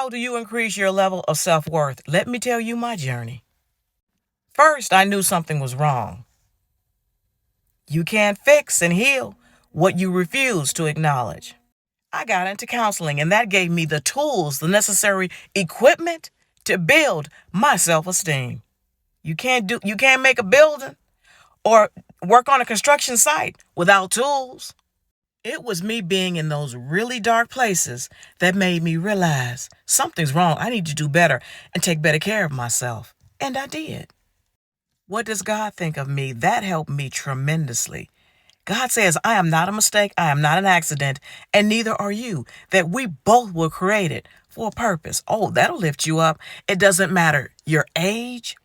How do you increase your level of self-worth? Let me tell you my journey. First, I knew something was wrong. You can't fix and heal what you refuse to acknowledge. I got into counseling, and that gave me the tools, the necessary equipment to build my self-esteem. You can't make a building or work on a construction site without tools. It was me being in those really dark places that made me realize something's wrong. I need to do better and take better care of myself. And I did. What does God think of me? That helped me tremendously. God says, I am not a mistake, I am not an accident, and neither are you, that we both were created for a purpose. Oh, that'll lift you up. It doesn't matter your age,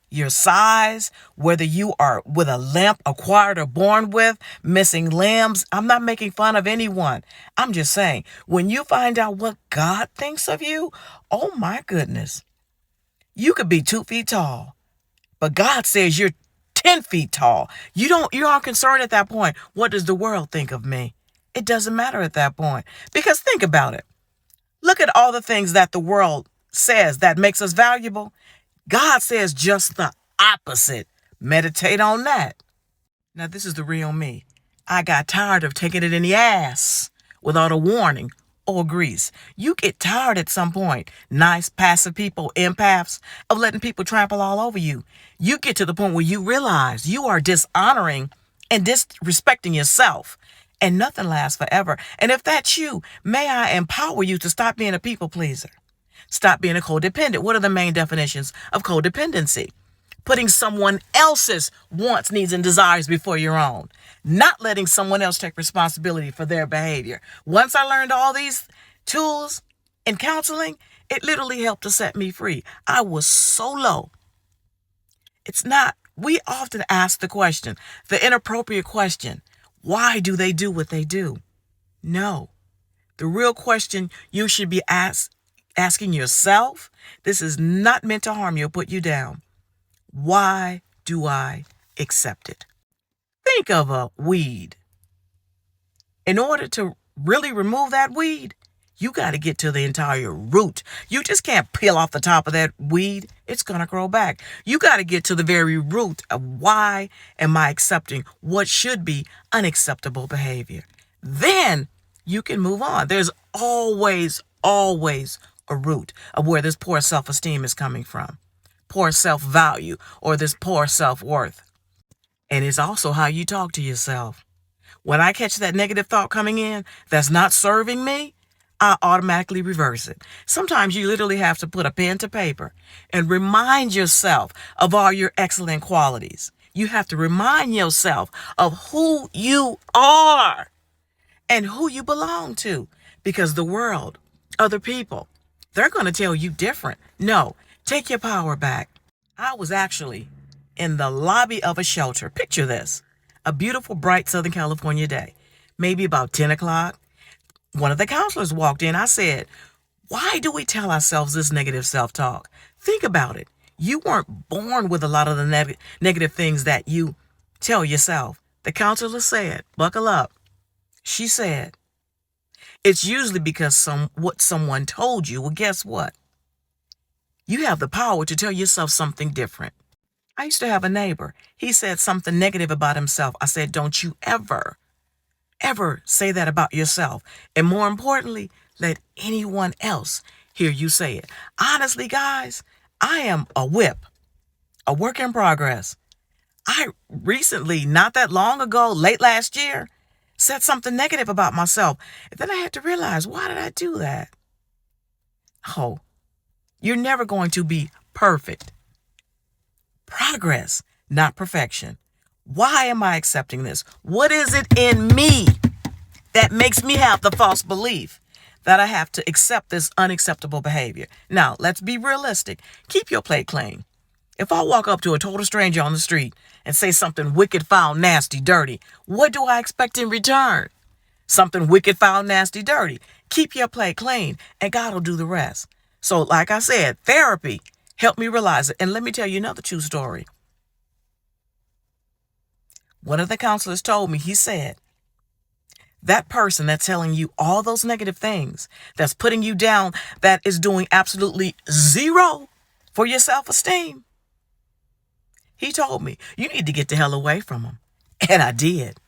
your size, whether you are with a limp, acquired or born with, missing limbs. I'm not making fun of anyone. I'm just saying, when you find out what God thinks of you, oh my goodness, you could be 2 feet tall, but God says you're 10 feet tall. You aren't concerned at that point. What does the world think of me? It doesn't matter at that point. Because think about it. Look at all the things that the world says that makes us valuable. God says just the opposite. Meditate on that. Now, this is the real me. I got tired of taking it in the ass without a warning or grease. You get tired at some point, nice, passive people, empaths, of letting people trample all over you. You get to the point where you realize you are dishonoring and disrespecting yourself, and nothing lasts forever. And if that's you, may I empower you to stop being a people pleaser. Stop being a codependent. What are the main definitions of codependency? Putting someone else's wants, needs, and desires before your own. Not letting someone else take responsibility for their behavior. Once I learned all these tools in counseling, it literally helped to set me free. I was so low. We often ask the question, the inappropriate question, why do they do what they do? No. The real question you should be asking yourself, this is not meant to harm you or put you down. Why do I accept it? Think of a weed. In order to really remove that weed, you got to get to the entire root. You just can't peel off the top of that weed. It's going to grow back. You got to get to the very root of why am I accepting what should be unacceptable behavior. Then you can move on. There's always a root of where this poor self-esteem is coming from. Poor self-value or this poor self-worth. And it's also how you talk to yourself. When I catch that negative thought coming in that's not serving me, I automatically reverse it. Sometimes you literally have to put a pen to paper and remind yourself of all your excellent qualities. You have to remind yourself of who you are and who you belong to, because the world, other people, they're going to tell you different. No, take your power back. I was actually in the lobby of a shelter. Picture this, a beautiful, bright Southern California day, maybe about 10 o'clock. One of the counselors walked in. I said, why do we tell ourselves this negative self-talk? Think about it. You weren't born with a lot of the negative things that you tell yourself. The counselor said, buckle up. She said, it's usually because what someone told you. Well, guess what? You have the power to tell yourself something different. I used to have a neighbor. He said something negative about himself. I said, don't you ever say that about yourself. And more importantly, let anyone else hear you say it. Honestly, guys, I am a whip, a work in progress. I recently, not that long ago, late last year, said something negative about myself. And then I had to realize, why did I do that? Oh, you're never going to be perfect. Progress, not perfection. Why am I accepting this? What is it in me that makes me have the false belief that I have to accept this unacceptable behavior? Now, let's be realistic. Keep your plate clean. If I walk up to a total stranger on the street and say something wicked, foul, nasty, dirty, what do I expect in return? Something wicked, foul, nasty, dirty. Keep your plate clean, and God will do the rest. So, like I said, therapy helped me realize it. And let me tell you another true story. One of the counselors told me, he said, That person that's telling you all those negative things, that's putting you down, that is doing absolutely zero for your self-esteem. He told me, you need to get the hell away from him. And I did.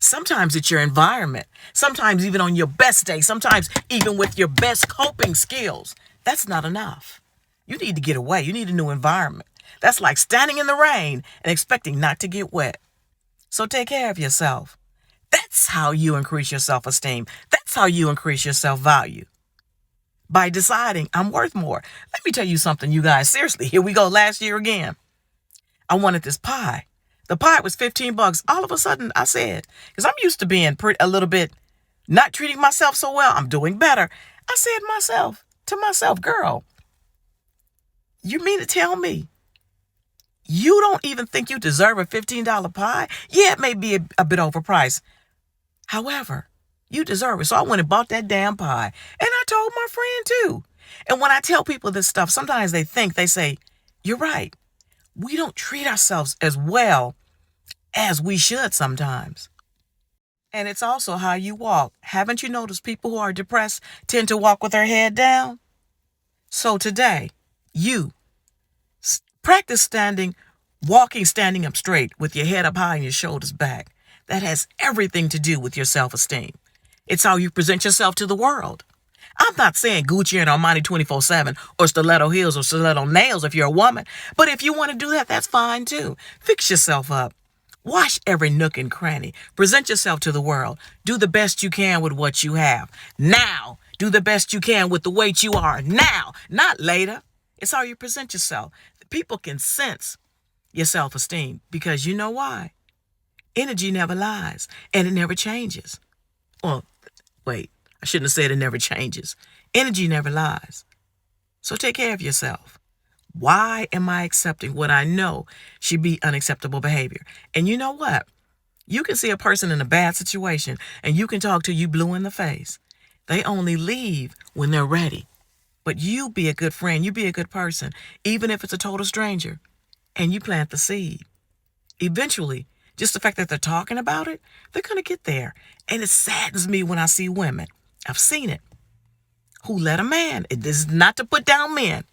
Sometimes it's your environment. Sometimes even on your best day. Sometimes even with your best coping skills. That's not enough. You need to get away. You need a new environment. That's like standing in the rain and expecting not to get wet. So take care of yourself. That's how you increase your self-esteem. That's how you increase your self-value. By deciding I'm worth more. Let me tell you something, you guys. Seriously, here we go. Last year again. I wanted this pie. The pie was $15. All of a sudden, I said, because I'm used to being a little bit not treating myself so well. I'm doing better. I said to myself, girl, you mean to tell me you don't even think you deserve a $15 pie? Yeah, it may be a bit overpriced. However, you deserve it. So I went and bought that damn pie. And I told my friend too. And when I tell people this stuff, sometimes they say, you're right. We don't treat ourselves as well as we should sometimes. And it's also how you walk. Haven't you noticed people who are depressed tend to walk with their head down? So today, you practice walking standing up straight with your head up high and your shoulders back. That has everything to do with your self-esteem. It's how you present yourself to the world. I'm not saying Gucci and Armani 24/7 or stiletto heels or stiletto nails if you're a woman. But if you want to do that, that's fine too. Fix yourself up. Wash every nook and cranny. Present yourself to the world. Do the best you can with what you have. Now. Do the best you can with the weight you are. Now. Not later. It's how you present yourself. People can sense your self-esteem because you know why? Energy never lies and it never changes. Well, wait. I shouldn't have said it never changes. Energy never lies. So take care of yourself. Why am I accepting what I know should be unacceptable behavior? And you know what? You can see a person in a bad situation and you can talk to you blue in the face. They only leave when they're ready. But you be a good friend. You be a good person, even if it's a total stranger, and you plant the seed. Eventually, just the fact that they're talking about it, they're going to get there. And it saddens me when I see women. I've seen it. Who let a man, this is not to put down men,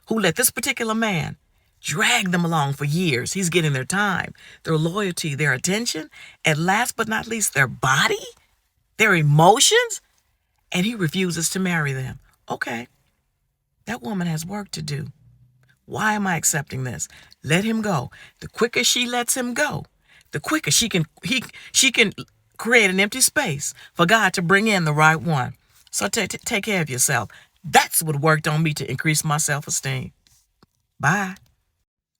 who let this particular man drag them along for years. He's getting their time, their loyalty, their attention, and last but not least, their body, their emotions, and he refuses to marry them. Okay, that woman has work to do. Why am I accepting this? Let him go. The quicker she lets him go, the quicker she can create an empty space for God to bring in the right one. So take care of yourself. That's what worked on me to increase my self-esteem. Bye.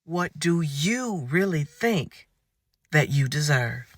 What do you really think that you deserve?